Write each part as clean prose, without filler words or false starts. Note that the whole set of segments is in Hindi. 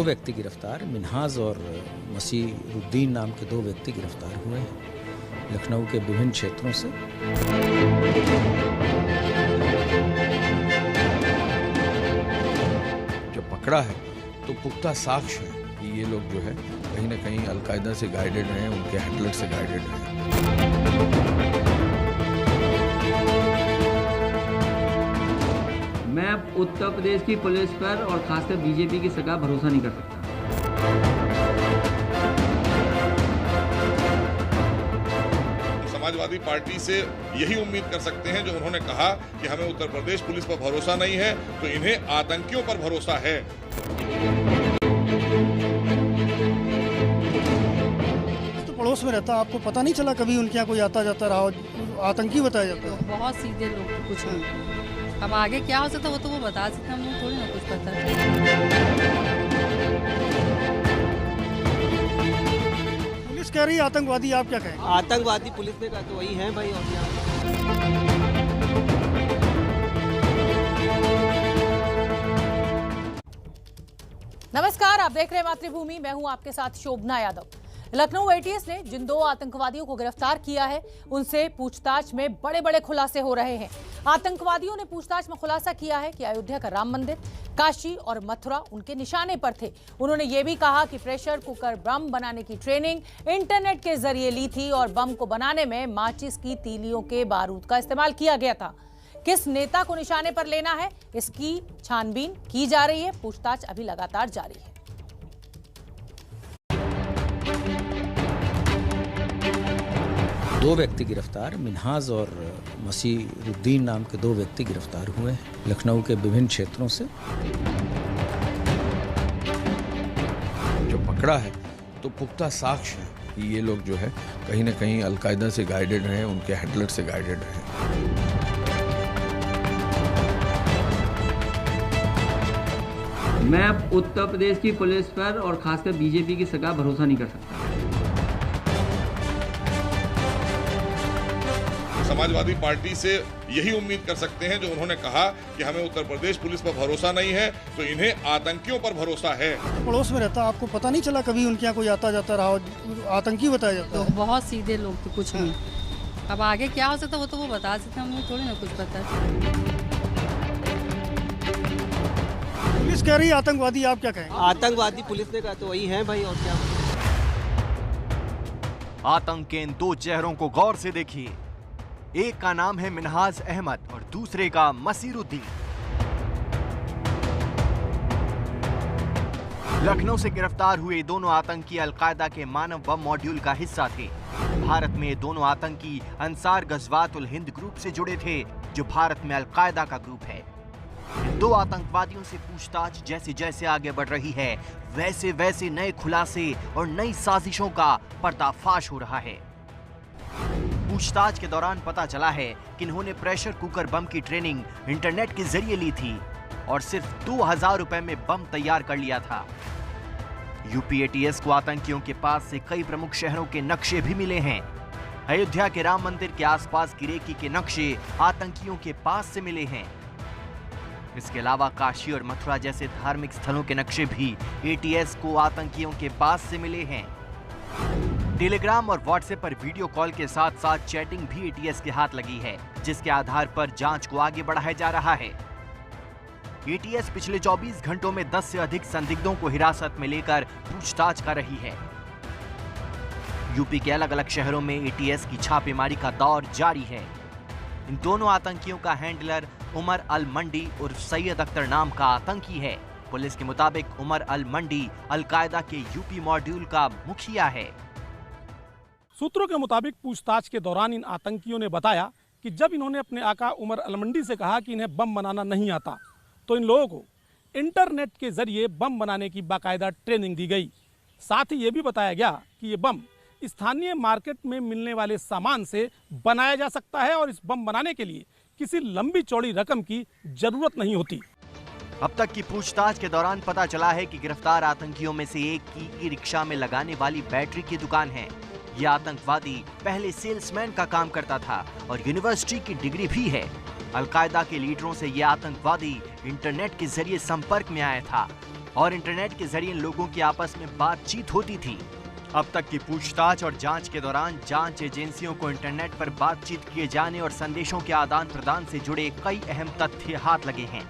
व्यक्ति गिरफ्तार, मिन्हाज और मसीरुद्दीन नाम के 2 व्यक्ति गिरफ्तार हुए हैं लखनऊ के विभिन्न क्षेत्रों से। जब पकड़ा है तो पुख्ता साक्ष्य है कि ये लोग जो है कहीं ना कहीं अलकायदा से गाइडेड रहे, उनके हैंडलर से गाइडेड रहे। मैं उत्तर प्रदेश की पुलिस पर और खासकर बीजेपी की सरकार भरोसा नहीं कर सकता। समाजवादी पार्टी से यही उम्मीद कर सकते हैं जो उन्होंने कहा कि हमें उत्तर प्रदेश पुलिस पर भरोसा नहीं है, तो इन्हें आतंकियों पर भरोसा है। तो पड़ोस में रहता, आपको पता नहीं चला कभी उनके यहाँ कोई आता जाता रहा, आतंकी बताया जाता है? बहुत सीधे लोग, कुछ नहीं। अब आगे क्या हो सकता है वो बता सकते, हम लोग थोड़ी ना कुछ पता है। पुलिस कह रही है आतंकवादी, आप क्या कहें? आतंकवादी पुलिस ने कहा तो वही है भाई, और क्या। नमस्कार, आप देख रहे हैं मातृभूमि, मैं हूं आपके साथ शोभना यादव। लखनऊ एटीएस ने जिन 2 आतंकवादियों को गिरफ्तार किया है उनसे पूछताछ में बड़े बड़े खुलासे हो रहे हैं। आतंकवादियों ने पूछताछ में खुलासा किया है कि अयोध्या का राम मंदिर, काशी और मथुरा उनके निशाने पर थे। उन्होंने ये भी कहा कि प्रेशर कुकर बम बनाने की ट्रेनिंग इंटरनेट के जरिए ली थी और बम को बनाने में माचिस की तीलियों के बारूद का इस्तेमाल किया गया था। किस नेता को निशाने पर लेना है, इसकी छानबीन की जा रही है। पूछताछ अभी लगातार जारी है। दो व्यक्ति गिरफ्तार, मिन्हाज और मसीरुद्दीन नाम के 2 व्यक्ति गिरफ्तार हुए हैं लखनऊ के विभिन्न क्षेत्रों से। जब पकड़ा है तो पुख्ता साक्ष्य है कि ये लोग जो है कहीं ना कहीं अलकायदा से गाइडेड रहे, उनके हैंडलर से गाइडेड रहे। मैं उत्तर प्रदेश की पुलिस पर और खासकर बीजेपी की सरकार भरोसा नहीं कर सकता। समाजवादी पार्टी से यही उम्मीद कर सकते हैं जो उन्होंने कहा कि हमें उत्तर प्रदेश पुलिस पर भरोसा नहीं है, तो इन्हें आतंकियों पर भरोसा है। पड़ोस में रहता, आपको पता नहीं चला कभी उनके यहाँ कोई आता जाता रहा, आतंकी बताया जाता है? बहुत सीधे लोग, तो कुछ नहीं। अब आगे क्या हो सकता है वो बता सकते, हम लोग थोड़ी ना कुछ पता है। पुलिस कह रही है आतंकवादी, आप क्या कहें? आतंकवादी पुलिस ने कहा तो वही है भाई, और क्या। आतंक के इन 2 चेहरों को गौर से देखिए। एक का नाम है मिन्हाज अहमद और दूसरे का मसीरुद्दीन। लखनऊ से गिरफ्तार हुए दोनों आतंकी अलकायदा के मानव बम मॉड्यूल का हिस्सा थे। भारत में दोनों आतंकी अंसार गजवातुल हिंद ग्रुप से जुड़े थे, जो भारत में अलकायदा का ग्रुप है। इन 2 आतंकवादियों से पूछताछ जैसे जैसे आगे बढ़ रही है, वैसे वैसे नए खुलासे और नई साजिशों का पर्दाफाश हो रहा है। पूछताछ के दौरान पता चला है कि इन्होंने प्रेशर कुकर बम की ट्रेनिंग इंटरनेट के जरिए ली थी और सिर्फ 2000 रुपए में बम तैयार कर लिया था। यूपी एटीएस को आतंकियों के पास से कई प्रमुख शहरों के नक्शे भी मिले हैं। अयोध्या के राम मंदिर के आसपास की रेकी के नक्शे आतंकियों के पास से मिले हैं। इसके अलावा काशी और मथुरा जैसे धार्मिक स्थलों के नक्शे भी एटीएस को आतंकियों के पास से मिले हैं। टेलीग्राम और व्हाट्सएप पर वीडियो कॉल के साथ साथ चैटिंग भी एटीएस के हाथ लगी है, जिसके आधार पर जांच को आगे बढ़ाया जा रहा है। एटीएस पिछले 24 घंटों में 10 से अधिक संदिग्धों को हिरासत में लेकर पूछताछ कर रही है। यूपी के अलग अलग शहरों में एटीएस की छापेमारी का दौर जारी है। इन दोनों आतंकियों का हैंडलर उमर अल मंडी उर्फ सैयद अख्तर नाम का आतंकी है। पुलिस के मुताबिक उमर अल मंडी अलकायदा के यूपी मॉड्यूल का मुखिया है। सूत्रों के मुताबिक पूछताछ के दौरान इन आतंकियों ने बताया कि जब इन्होंने अपने आका उमर अल मंडी से कहा कि इन्हें बम बनाना नहीं आता, तो इन लोगों को इंटरनेट के जरिए बम बनाने की बाकायदा ट्रेनिंग दी गई। साथ ही ये भी बताया गया कि ये बम स्थानीय मार्केट में मिलने वाले सामान से बनाया जा सकता है और इस बम बनाने के लिए किसी लंबी चौड़ी रकम की जरूरत नहीं होती। अब तक की पूछताछ के दौरान पता चला है कि गिरफ्तार आतंकियों में से एक की ई रिक्शा में लगाने वाली बैटरी की दुकान है। यह आतंकवादी पहले सेल्समैन का काम करता था और यूनिवर्सिटी की डिग्री भी है। अलकायदा के लीडरों से यह आतंकवादी इंटरनेट के जरिए संपर्क में आया था। और इंटरनेट के जरिए लोगों की आपस में बातचीत होती थी। अब तक की पूछताछ और जांच के दौरान जांच एजेंसियों को इंटरनेट पर बातचीत किए जाने और संदेशों के आदान प्रदान से जुड़े कई अहम तथ्य हाथ लगे हैं।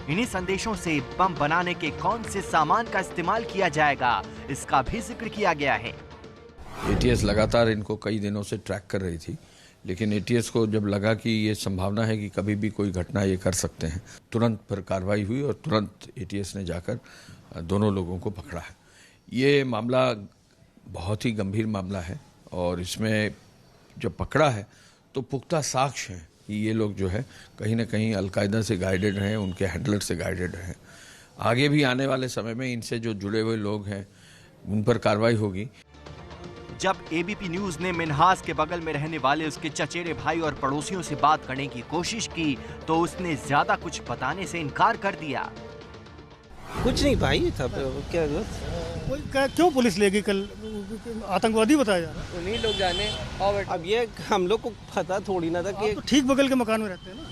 इन्हीं संदेशों से बम बनाने के कौन से सामान का इस्तेमाल किया जाएगा, इसका भी जिक्र किया गया है। एटीएस लगातार इनको कई दिनों से ट्रैक कर रही थी, लेकिन एटीएस को जब लगा कि ये संभावना है कि कभी भी कोई घटना ये कर सकते हैं, तुरंत फिर कार्रवाई हुई और तुरंत एटीएस ने जाकर दोनों लोगों को पकड़ा है। ये मामला बहुत ही गंभीर मामला है और इसमें जब पकड़ा है तो पुख्ता साक्ष्य है कि ये लोग जो है कहीं ना कहीं अलकायदा से गाइडेड हैं, उनके हैंडलर से गाइडेड हैं। आगे भी आने वाले समय में इनसे जो जुड़े हुए लोग हैं उन पर कार्रवाई होगी। जब एबीपी न्यूज ने मिन्हाज के बगल में रहने वाले उसके चचेरे भाई और पड़ोसियों से बात करने की कोशिश की तो उसने ज्यादा कुछ बताने से इनकार कर दिया। कुछ नहीं भाई था क्या क्यों पुलिस लेगी? कल आतंकवादी बताया जा रहा है। उन्हीं लोग जाने। और अब ये हम लोग को पता थोड़ी ना था कि तो ठीक बगल के मकान में रहते हैं ना।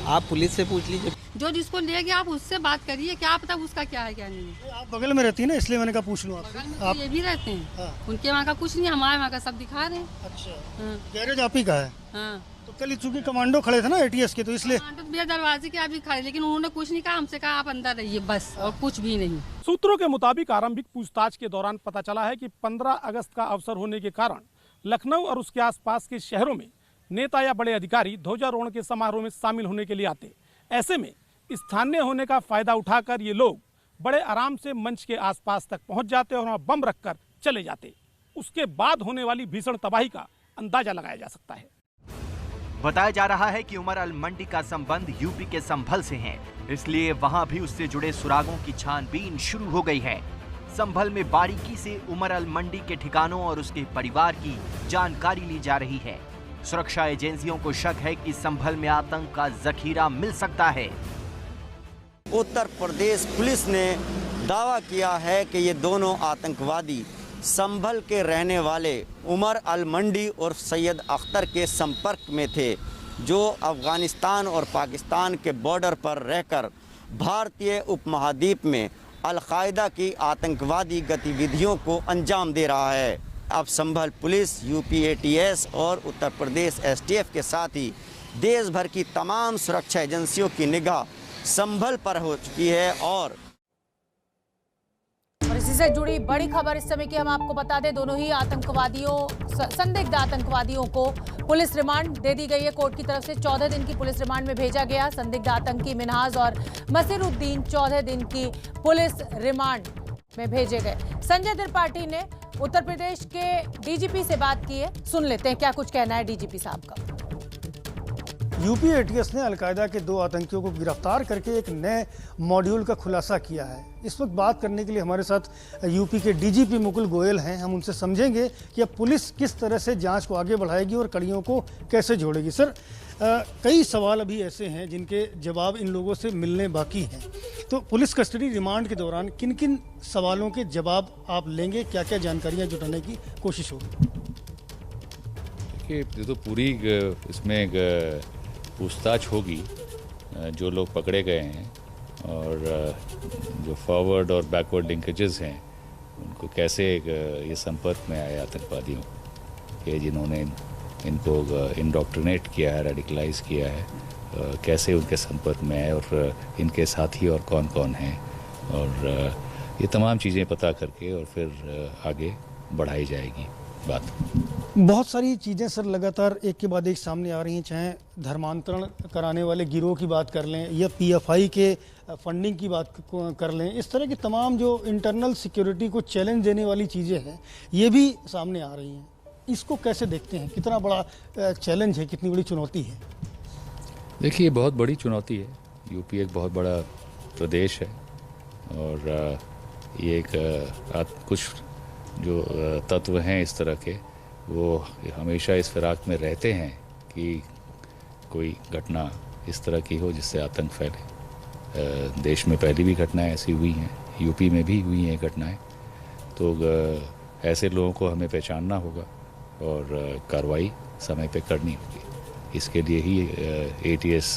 आप पुलिस से पूछ लीजिए। जो जिसको ले गया आप उससे बात करिए, क्या पता उसका क्या है क्या नहीं है। आप बगल में रहती है ना, इसलिए मैंने कहा पूछ लूँ आपसे। आप ये भी रहते हैं। हाँ। उनके वहाँ का कुछ नहीं, हमारे वहाँ का सब दिखा रहे हैं। अच्छा, हाँ। गैरेज आप ही का है? हाँ। तो कल चूंकि कमांडो खड़े थे ना एटीएस के, तो इसलिए भैया दरवाजे के अभी खड़े, लेकिन उन्होंने कुछ नहीं कहा, हमसे कहा आप अंदर रहिए बस, और कुछ भी नहीं। सूत्रों के मुताबिक आरंभिक पूछताछ के दौरान पता चला है कि 15 अगस्त का अवसर होने के कारण लखनऊ और उसके आसपास के शहरों में नेता या बड़े अधिकारी ध्वजारोहण के समारोह में शामिल होने के लिए आते। ऐसे में स्थानीय होने का फायदा उठाकर ये लोग बड़े आराम से मंच के आसपास तक पहुंच जाते और वहां बम रखकर चले जाते। उसके बाद होने वाली भीषण तबाही का अंदाजा लगाया जा सकता है। बताया जा रहा है कि उमर अल मंडी का संबंध यूपी के संभल से है, इसलिए वहां भी उससे जुड़े सुरागों की छानबीन शुरू हो गई है। संभल में बारीकी से उमर अल मंडी के ठिकानों और उसके परिवार की जानकारी ली जा रही है। सुरक्षा एजेंसियों को शक है कि संभल में आतंक का जखीरा मिल सकता है। उत्तर प्रदेश पुलिस ने दावा किया है कि ये दोनों आतंकवादी संभल के रहने वाले उमर अल मंडी और सैयद अख्तर के संपर्क में थे, जो अफगानिस्तान और पाकिस्तान के बॉर्डर पर रहकर भारतीय उपमहाद्वीप में अल-कायदा की आतंकवादी गतिविधियों को अंजाम दे रहा है। अब संभल पुलिस, यूपी एटीएस और उत्तर प्रदेश एसटीएफ के साथ ही देश भर की तमाम सुरक्षा एजेंसियों की निगाह संभल पर हो चुकी है। और इसी से जुड़ी बड़ी खबर इस समय की हम आपको बता दें, दोनों ही संदिग्ध आतंकवादियों को पुलिस रिमांड दे दी गई है। कोर्ट की तरफ से 14 दिन की पुलिस रिमांड में भेजा गया। संदिग्ध आतंकी मिन्हाज और मसीरुद्दीन 14 दिन की पुलिस रिमांड में भेजे गए। संजय त्रिपाठी ने उत्तर प्रदेश के डीजीपी से बात की है, सुन लेते हैं क्या कुछ कहना है डीजीपी साहब का। यूपी एटीएस ने अलकायदा के 2 आतंकियों को गिरफ्तार करके एक नए मॉड्यूल का खुलासा किया है। इस वक्त बात करने के लिए हमारे साथ यूपी के डीजीपी मुकुल गोयल हैं। हम उनसे समझेंगे कि अब पुलिस किस तरह से जांच को आगे बढ़ाएगी और कड़ियों को कैसे जोड़ेगी। सर, कई सवाल अभी ऐसे हैं जिनके जवाब इन लोगों से मिलने बाकी हैं, तो पुलिस कस्टडी रिमांड के दौरान किन किन सवालों के जवाब आप लेंगे, क्या क्या जानकारियाँ जुटाने की कोशिश होगी? देखिए, ये तो पूरी इसमें पूछताछ होगी। जो लोग पकड़े गए हैं और जो फॉरवर्ड और बैकवर्ड लिंकेजेस हैं, उनको कैसे ये संपर्क में आए आतंकवादियों के, जिन्होंने इनको इंडोक्ट्रिनेट किया है, रेडिकलाइज किया है, कैसे उनके संपर्क में आए और इनके साथी और कौन कौन हैं, और ये तमाम चीज़ें पता करके और फिर आगे बढ़ाई जाएगी बात। बहुत सारी चीज़ें सर लगातार एक के बाद एक सामने आ रही हैं, चाहे धर्मांतरण कराने वाले गिरोह की बात कर लें या पीएफआई के फंडिंग की बात कर लें। इस तरह की तमाम जो इंटरनल सिक्योरिटी को चैलेंज देने वाली चीज़ें हैं, ये भी सामने आ रही हैं। इसको कैसे देखते हैं? कितना बड़ा चैलेंज है, कितनी बड़ी चुनौती है? देखिए, बहुत बड़ी चुनौती है। यूपी एक बहुत बड़ा प्रदेश है और ये एक कुछ जो तत्व हैं इस तरह के, वो हमेशा इस फिराक में रहते हैं कि कोई घटना इस तरह की हो जिससे आतंक फैले। देश में पहले भी घटनाएं ऐसी हुई हैं, यूपी में भी हुई हैं घटनाएं। तो ऐसे लोगों को हमें पहचानना होगा और कार्रवाई समय पे करनी होगी। इसके लिए ही एटीएस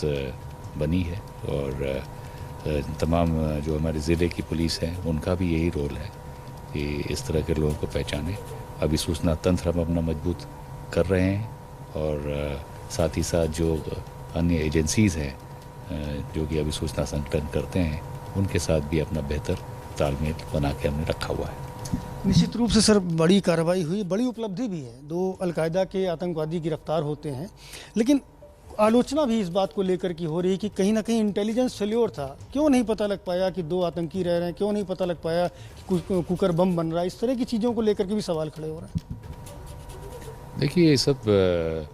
बनी है और तमाम जो हमारे ज़िले की पुलिस है उनका भी यही रोल है कि इस तरह के लोगों को पहचाने। अभी सूचना तंत्र हम अपना मजबूत कर रहे हैं और साथ ही साथ जो अन्य एजेंसीज़ हैं जो कि अभी सूचना संकलन करते हैं उनके साथ भी अपना बेहतर तालमेल बना के हमने रखा हुआ है। निश्चित रूप से सर बड़ी कार्रवाई हुई, बड़ी उपलब्धि भी है, 2 अलकायदा के आतंकवादी गिरफ्तार होते हैं, लेकिन आलोचना भी इस बात को लेकर की हो रही है कि कहीं ना कहीं इंटेलिजेंस फेल्योर था। क्यों नहीं पता लग पाया कि 2 आतंकी रह रहे हैं, क्यों नहीं पता लग पाया कि कुकर बम बन रहा है, इस तरह की चीज़ों को लेकर के भी सवाल खड़े हो रहे हैं। देखिए ये सब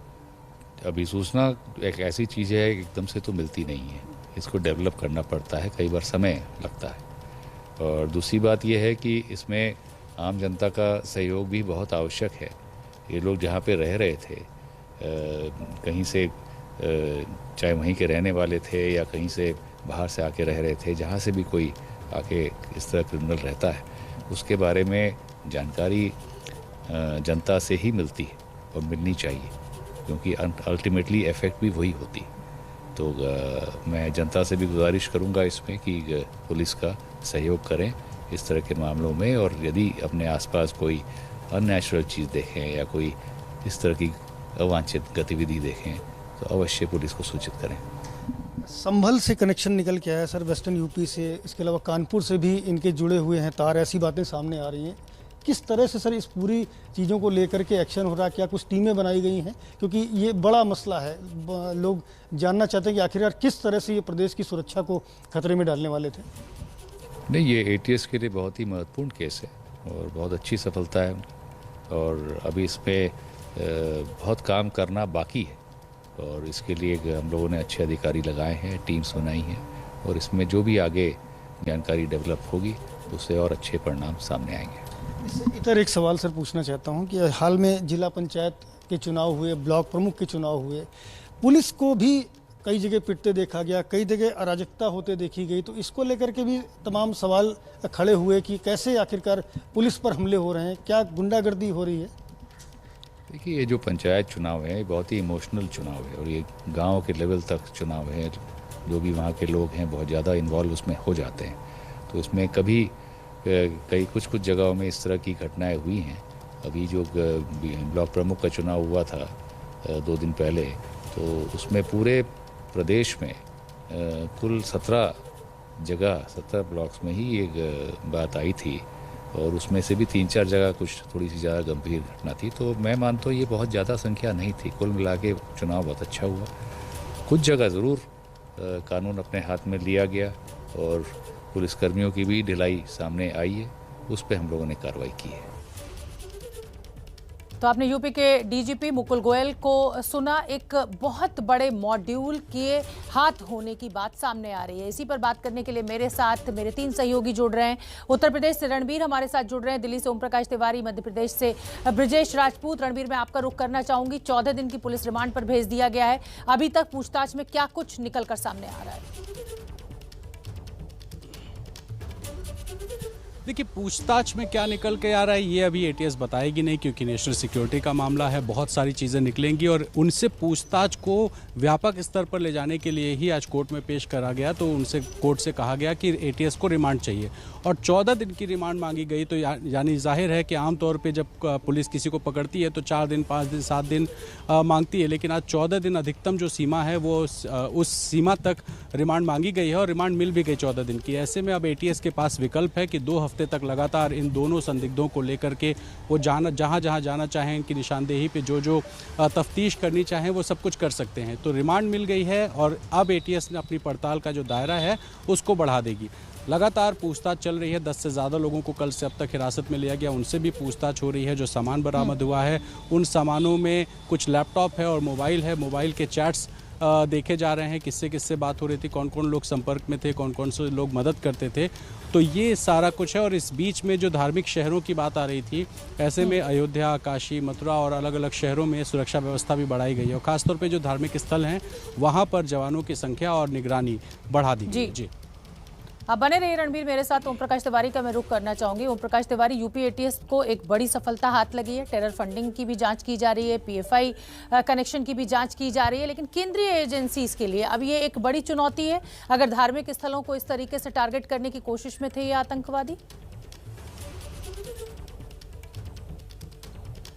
अभी सूचना एक ऐसी चीज़ है एकदम से तो मिलती नहीं है, इसको डेवलप करना पड़ता है, कई बार समय लगता है। और दूसरी बात यह है कि इसमें आम जनता का सहयोग भी बहुत आवश्यक है। ये लोग जहाँ पे रह रहे थे कहीं से चाहे वहीं के रहने वाले थे या कहीं से बाहर से आके रह रहे थे, जहाँ से भी कोई आके इस तरह क्रिमिनल रहता है उसके बारे में जानकारी जनता से ही मिलती है और मिलनी चाहिए, क्योंकि अल्टीमेटली इफेक्ट भी वही होती। तो मैं जनता से भी गुजारिश करूंगा इसमें कि पुलिस का सहयोग करें इस तरह के मामलों में, और यदि अपने आसपास कोई अननेचुरल चीज़ देखें या कोई इस तरह की अवांछित गतिविधि देखें तो अवश्य पुलिस को सूचित करें। संभल से कनेक्शन निकल के आया सर, वेस्टर्न यूपी से, इसके अलावा कानपुर से भी इनके जुड़े हुए हैं तार, ऐसी बातें सामने आ रही हैं। किस तरह से सर इस पूरी चीज़ों को लेकर के एक्शन हो रहा है? क्या कुछ टीमें बनाई गई हैं? क्योंकि ये बड़ा मसला है, लोग जानना चाहते हैं कि आखिरकार किस तरह से ये प्रदेश की सुरक्षा को खतरे में डालने वाले थे। नहीं, ये ATS के लिए बहुत ही महत्वपूर्ण केस है और बहुत अच्छी सफलता है, और अभी इसमें बहुत काम करना बाकी है, और इसके लिए हम लोगों ने अच्छे अधिकारी लगाए हैं, टीम्स बनाई हैं, और इसमें जो भी आगे जानकारी डेवलप होगी उससे और अच्छे परिणाम सामने आएंगे। इससे इतर एक सवाल सर पूछना चाहता हूं कि हाल में जिला पंचायत के चुनाव हुए, ब्लॉक प्रमुख के चुनाव हुए, पुलिस को भी कई जगह पिटते देखा गया, कई जगह अराजकता होते देखी गई, तो इसको लेकर के भी तमाम सवाल खड़े हुए कि कैसे आखिरकार पुलिस पर हमले हो रहे हैं, क्या गुंडागर्दी हो रही है? देखिए, ये जो पंचायत चुनाव है बहुत ही इमोशनल चुनाव है, और ये गांव के लेवल तक चुनाव है। जो भी वहाँ के लोग हैं बहुत ज़्यादा इन्वॉल्व उसमें हो जाते हैं, तो उसमें कभी कुछ जगहों में इस तरह की घटनाएं हुई हैं। अभी जो ब्लॉक प्रमुख का चुनाव हुआ था 2 दिन पहले, तो उसमें पूरे प्रदेश में कुल 17 ब्लॉक्स में ही एक बात आई थी, और उसमें से भी 3-4 जगह कुछ थोड़ी सी ज़्यादा गंभीर घटना थी। तो मैं मानता हूँ ये बहुत ज़्यादा संख्या नहीं थी, कुल मिला के चुनाव बहुत अच्छा हुआ। कुछ जगह ज़रूर कानून अपने हाथ में लिया गया और पुलिसकर्मियों की भी ढिलाई सामने आई है, उस पर हम लोगों ने कार्रवाई की है। तो आपने यूपी के डीजीपी मुकुल गोयल को सुना। एक बहुत बड़े मॉड्यूल के हाथ होने की बात सामने आ रही है। इसी पर बात करने के लिए मेरे साथ मेरे 3 सहयोगी जुड़ रहे हैं। उत्तर प्रदेश से रणबीर हमारे साथ जुड़ रहे हैं, दिल्ली से ओम प्रकाश तिवारी, मध्य प्रदेश से ब्रजेश राजपूत। रणबीर, मैं आपका रुख करना चाहूंगी। 14 दिन की पुलिस रिमांड पर भेज दिया गया है, अभी तक पूछताछ में क्या कुछ निकल कर सामने आ रहा है? देखिए, पूछताछ में क्या निकल के आ रहा है ये अभी ATS बताएगी नहीं, क्योंकि नेशनल सिक्योरिटी का मामला है, बहुत सारी चीज़ें निकलेंगी, और उनसे पूछताछ को व्यापक स्तर पर ले जाने के लिए ही आज कोर्ट में पेश करा गया। तो उनसे कोर्ट से कहा गया कि ATS को रिमांड चाहिए, और 14 दिन की रिमांड मांगी गई। तो यानी जाहिर है कि आमतौर पर जब पुलिस किसी को पकड़ती है तो 4 दिन, 5 दिन, 7 दिन मांगती है, लेकिन आज 14 दिन अधिकतम जो सीमा है वो उस सीमा तक रिमांड मांगी गई है, और रिमांड मिल भी गई 14 दिन की। ऐसे में अब ATS के पास विकल्प है कि 2 हफ्ते तक लगातार इन दोनों संदिग्धों को लेकर के वो जहाँ जहाँ जाना चाहें, इनकी निशानदेही पे जो तफ्तीश करनी चाहें वो सब कुछ कर सकते हैं। तो रिमांड मिल गई है, और अब ATS ने अपनी पड़ताल का जो दायरा है उसको बढ़ा देगी। लगातार पूछताछ चल रही है, 10 से ज़्यादा लोगों को कल से अब तक हिरासत में लिया गया, उनसे भी पूछताछ हो रही है। जो सामान बरामद हुआ है उन सामानों में कुछ लैपटॉप है और मोबाइल है, मोबाइल के चैट्स देखे जा रहे हैं, किससे किससे बात हो रही थी, कौन कौन लोग संपर्क में थे, कौन कौन से लोग मदद करते थे। तो ये सारा कुछ है। और इस बीच में जो धार्मिक शहरों की बात आ रही थी, ऐसे में अयोध्या, काशी, मथुरा और अलग अलग शहरों में सुरक्षा व्यवस्था भी बढ़ाई गई है, और खासतौर पे जो धार्मिक स्थल हैं वहाँ पर जवानों की संख्या और निगरानी बढ़ा दी गई। जी अब बने रहिए रणबीर मेरे साथ। ओम प्रकाश तिवारी का मैं रुख करना चाहूंगी। ओम प्रकाश तिवारी, यूपी एटीएस को एक बड़ी सफलता हाथ लगी है। टेरर फंडिंग की भी जांच की जा रही है, पीएफआई कनेक्शन की भी जांच की जा रही है, लेकिन केंद्रीय एजेंसीज के लिए अब ये एक बड़ी चुनौती है। अगर धार्मिक स्थलों को इस तरीके से टारगेट करने की कोशिश में थे ये आतंकवादी।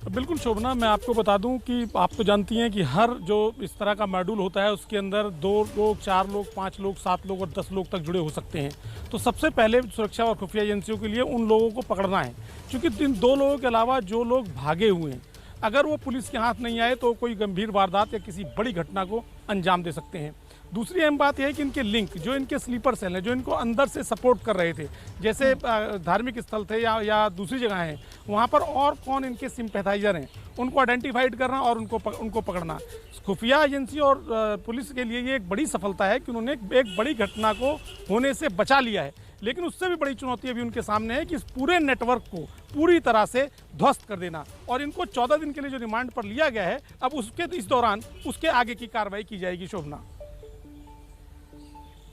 बिल्कुल शोभना, मैं आपको बता दूं कि आप तो जानती हैं कि हर जो इस तरह का मॉड्यूल होता है उसके अंदर 2 लोग, 4 लोग, 5 लोग, 7 लोग और 10 लोग तक जुड़े हो सकते हैं। तो सबसे पहले सुरक्षा और खुफिया एजेंसियों के लिए उन लोगों को पकड़ना है, क्योंकि इन 2 लोगों के अलावा जो लोग भागे हुए हैं, अगर वो पुलिस के हाथ नहीं आए तो कोई गंभीर वारदात या किसी बड़ी घटना को अंजाम दे सकते हैं। दूसरी अहम बात यह है कि इनके लिंक, जो इनके स्लीपर सेल हैं, जो इनको अंदर से सपोर्ट कर रहे थे, जैसे धार्मिक स्थल थे या दूसरी जगह हैं, वहाँ पर और कौन इनके सिंपैथाइजर हैं, उनको आइडेंटिफाइड करना और उनको पकड़ना। खुफिया एजेंसी और पुलिस के लिए ये एक बड़ी सफलता है कि उन्होंने एक बड़ी घटना को होने से बचा लिया है। लेकिन उससे भी बड़ी चुनौती अभी उनके सामने है कि इस पूरे नेटवर्क को पूरी तरह से ध्वस्त कर देना, और इनको 14 दिन के लिए जो रिमांड पर लिया गया है, अब इस दौरान उसके आगे की कार्रवाई की जाएगी। शोभना,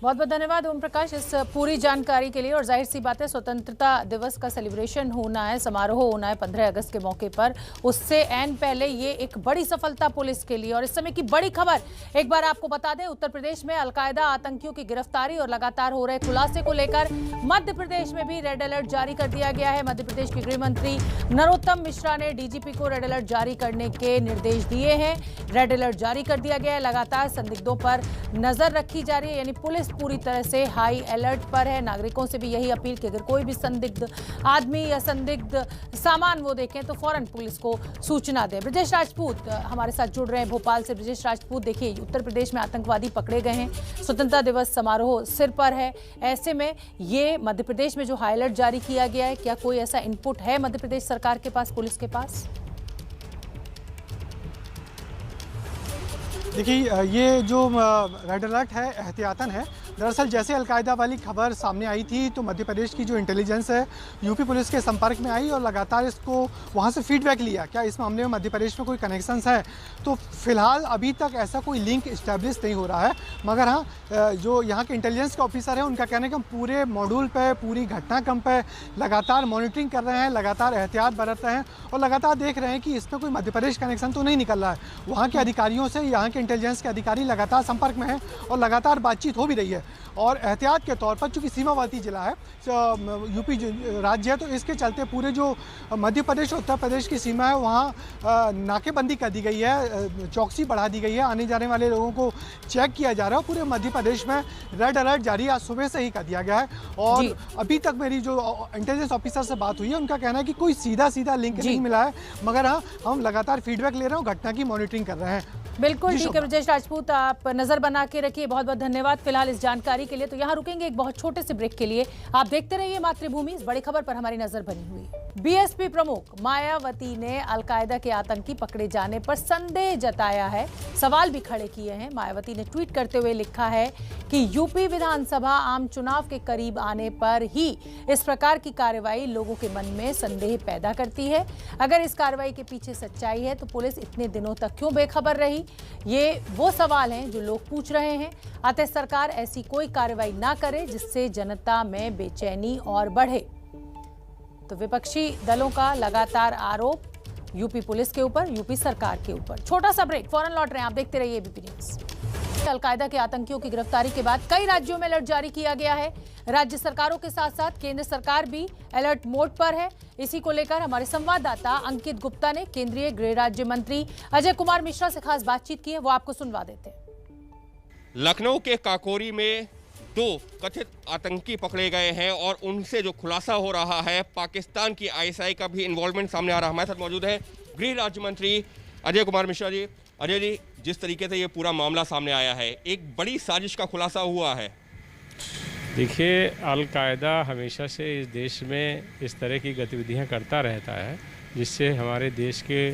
बहुत बहुत धन्यवाद ओम प्रकाश इस पूरी जानकारी के लिए। और जाहिर सी बात है, स्वतंत्रता दिवस का सेलिब्रेशन होना है, समारोह होना है 15 अगस्त के मौके पर, उससे ऐन पहले ये एक बड़ी सफलता पुलिस के लिए। और इस समय की बड़ी खबर एक बार आपको बता दें, उत्तर प्रदेश में अलकायदा आतंकियों की गिरफ्तारी और लगातार हो रहे खुलासे को लेकर मध्य प्रदेश में भी रेड अलर्ट जारी कर दिया गया है। मध्य प्रदेश के गृह मंत्री नरोत्तम मिश्रा ने डीजीपी को रेड अलर्ट जारी करने के निर्देश दिए हैं। रेड अलर्ट जारी कर दिया गया है, लगातार संदिग्धों पर नजर रखी जा रही है, यानी पुलिस पूरी तरह से हाई अलर्ट पर है। नागरिकों से भी यही अपील कि अगर कोई भी संदिग्ध आदमी या संदिग्ध सामान वो देखें तो फौरन पुलिस को सूचना दें। ब्रजेश राजपूत हमारे साथ जुड़ रहे हैं भोपाल से। ब्रजेश राजपूत, देखिए उत्तर प्रदेश में आतंकवादी पकड़े गए हैं, स्वतंत्रता दिवस समारोह सिर पर है, ऐसे में ये मध्य प्रदेश में जो हाई अलर्ट जारी किया गया है, क्या कोई ऐसा इनपुट है मध्य प्रदेश सरकार के पास, पुलिस के पास? देखिए, ये जो रेड अलर्ट है एहतियातन है। दरअसल जैसे अलकायदा वाली खबर सामने आई थी तो मध्य प्रदेश की जो इंटेलिजेंस है यूपी पुलिस के संपर्क में आई और लगातार इसको वहाँ से फीडबैक लिया, क्या इस मामले में मध्य प्रदेश में कोई कनेक्शंस है। तो फिलहाल अभी तक ऐसा कोई लिंक इस्टेब्लिश नहीं हो रहा है, मगर हाँ, जो यहाँ के इंटेलिजेंस के ऑफिसर हैं उनका कहना है कि हम पूरे मॉड्यूल पे, पूरी घटनाक्रम पे लगातार मॉनिटरिंग कर रहे हैं, लगातार एहतियात बरत रहे हैं और लगातार देख रहे हैं कि इसमें कोई मध्य प्रदेश कनेक्शन तो नहीं निकल रहा है। वहाँ के अधिकारियों से, यहाँ के इंटेलिजेंस के अधिकारी लगातार संपर्क में हैं और लगातार बातचीत हो भी रही है। और एहतियात के तौर पर, चूँकि सीमावर्ती जिला है, यूपी राज्य है, तो इसके चलते पूरे जो मध्य प्रदेश और उत्तर प्रदेश की सीमा है वहाँ नाकेबंदी कर दी गई है, चौकसी बढ़ा दी गई है, आने जाने वाले लोगों को चेक किया जा रहा है। पूरे मध्य प्रदेश में रेड अलर्ट जारी आज सुबह से ही कर दिया गया है। और अभी तक मेरी जो इंटेलिजेंस ऑफिसर से बात हुई है उनका कहना है कि कोई सीधा लिंक नहीं मिला है, मगर हाँ, हम लगातार फीडबैक ले रहे हैं, घटना की मॉनिटरिंग कर रहे हैं। बिल्कुल ठीक है ब्रजेश राजपूत, आप नजर बना के रखिए। बहुत बहुत धन्यवाद फिलहाल इस जानकारी के लिए। तो यहाँ रुकेंगे एक बहुत छोटे से ब्रेक के लिए। आप देखते रहिए मातृभूमि, इस बड़ी खबर पर हमारी नजर बनी हुई है। बीएसपी प्रमुख मायावती ने अलकायदा के आतंकी पकड़े जाने पर संदेह जताया है, सवाल भी खड़े किए हैं। मायावती ने ट्वीट करते हुए लिखा है कि यूपी विधानसभा आम चुनाव के करीब आने पर ही इस प्रकार की कार्रवाई लोगों के मन में संदेह पैदा करती है। अगर इस कार्रवाई के पीछे सच्चाई है तो पुलिस इतने दिनों तक क्यों बेखबर रही? ये वो सवाल हैं जो लोग पूछ रहे हैं। अतः सरकार ऐसी कोई कार्रवाई ना करे जिससे जनता में बेचैनी और बढ़े। तो विपक्षी दलों का लगातार आरोप यूपी पुलिस के ऊपर, यूपी सरकार के ऊपर। छोटा सा ब्रेक, फौरन लौट रहे हैं, आप देखते रहिए एबीपी न्यूज़। अलकायदा के आतंकियों की गिरफ्तारी के बाद कई राज्यों में अलर्ट जारी किया गया है। राज्य सरकारों के साथ साथ केंद्र सरकार भी अलर्ट मोड पर है। इसी को लेकर हमारे संवाददाता अंकित गुप्ता ने केंद्रीय गृह राज्य मंत्री अजय कुमार मिश्रा से खास बातचीत की है, वो आपको सुनवा देते हैं। लखनऊ के काकोरी में 2 कथित आतंकी पकड़े गए हैं और उनसे जो खुलासा हो रहा है, पाकिस्तान की आईएसआई का भी इन्वॉल्वमेंट सामने आ रहा है। हमारे साथ मौजूद है गृह राज्य मंत्री अजय कुमार मिश्रा जी। अजय जी, जिस तरीके से ये पूरा मामला सामने आया है, एक बड़ी साजिश का खुलासा हुआ है। देखिए, अलकायदा हमेशा से इस देश में इस तरह की गतिविधियां करता रहता है जिससे हमारे देश के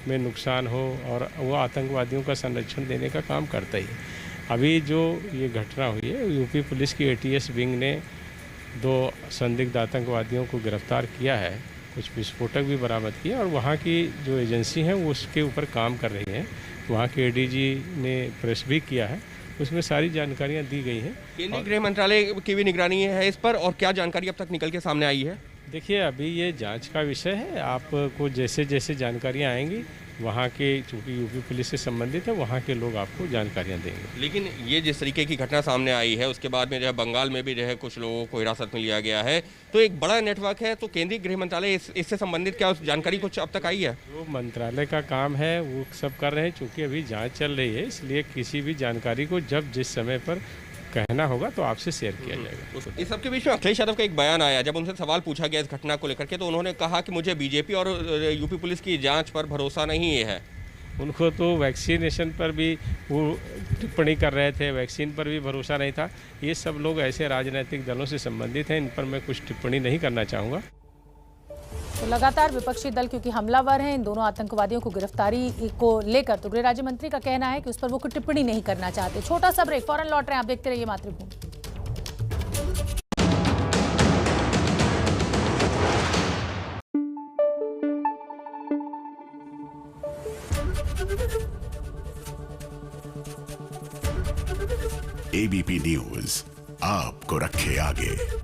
में नुकसान हो, और वो आतंकवादियों का संरक्षण देने का काम करता ही है। अभी जो ये घटना हुई है, यूपी पुलिस की एटीएस विंग ने 2 संदिग्ध आतंकवादियों को गिरफ्तार किया है, कुछ विस्फोटक भी बरामद किए और वहाँ की जो एजेंसी हैं वो उसके ऊपर काम कर रही हैं। वहाँ के एडीजी ने प्रेस भी किया है उसमें सारी जानकारियाँ दी गई हैं। केंद्रीय गृह मंत्रालय की भी निगरानी है इस पर, और क्या जानकारी अब तक निकल के सामने आई है? देखिए, अभी ये जांच का विषय है। आपको जैसे जैसे जानकारियाँ आएंगी वहाँ के, चूँकि यूपी पुलिस से संबंधित है, वहाँ के लोग आपको जानकारियाँ देंगे। लेकिन ये जिस तरीके की घटना सामने आई है उसके बाद में जो है बंगाल में भी जो है कुछ लोगों को हिरासत में लिया गया है, तो एक बड़ा नेटवर्क है। तो केंद्रीय गृह मंत्रालय इससे संबंधित क्या उस जानकारी कुछ अब तक आई है? वो मंत्रालय का काम है, वो सब कर रहे हैं। चूँकि अभी जाँच चल रही है, इसलिए किसी भी जानकारी को जब जिस समय पर कहना होगा तो आपसे शेयर किया जाएगा। इस सबके बीच में अखिलेश यादव का एक बयान आया, जब उनसे सवाल पूछा गया इस घटना को लेकर के, तो उन्होंने कहा कि मुझे बीजेपी और यूपी पुलिस की जांच पर भरोसा नहीं है। उनको तो वैक्सीनेशन पर भी वो टिप्पणी कर रहे थे, वैक्सीन पर भी भरोसा नहीं था। ये सब लोग ऐसे राजनीतिक दलों से संबंधित हैं, इन पर मैं कुछ टिप्पणी नहीं करना चाहूँगा। तो लगातार विपक्षी दल क्योंकि हमलावर हैं इन दोनों आतंकवादियों को गिरफ्तारी को लेकर, तो गृह राज्य मंत्री का कहना है कि उस पर वो कोई टिप्पणी नहीं करना चाहते। छोटा सा ब्रेक, फौरन लौट रहे हैं, आप देखते रहिए मातृभूमि। एबीपी न्यूज आपको रखे आगे।